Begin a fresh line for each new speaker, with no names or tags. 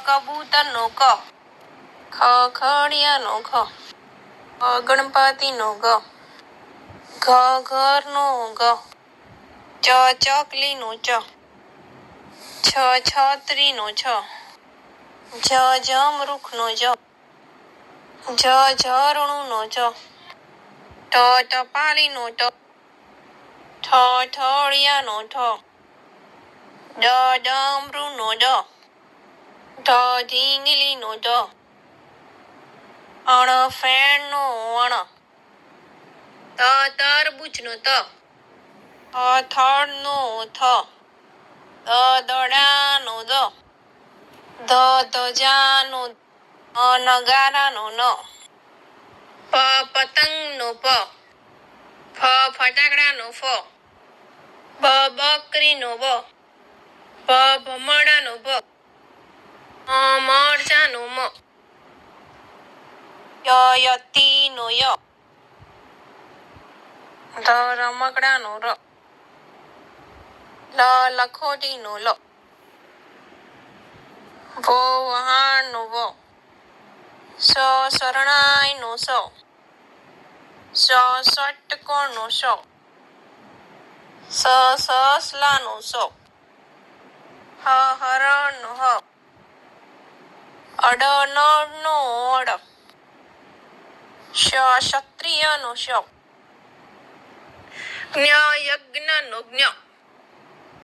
કબૂતરનો ક. ખડિયાનો ખ. ગણપતિનો ગ. ઘરનો ગ. ચકલીનો ચ. છત્રીનો છ. જમરૂખનો જ. ઝરણુનો જ. ટપાલીનો ટ. ઠળિયાનો ઠ. ડમરૂનો ડ. ઢીંગલીનો ઢ. ફેણનો અણ. તરબૂચનો ત. થળનો થ. દડાનો દ. ધજાનો નગારાનો ન. પતંગનો પ. ફટાકડાનો ફ. બકરીનો બ. ભમરડાનો ભ. મરચાનો મ. યતીનો ય. રમકડાનો ર. લખોટીનો લ. વહાણનો વ. શરણાઈનો સ. ષટકોણનો શ. સસલાનો સ. હરણનો હ. અડનળનો અડ. ક્ષત્રિયનો શ. યજ્ઞનો જ્ઞ.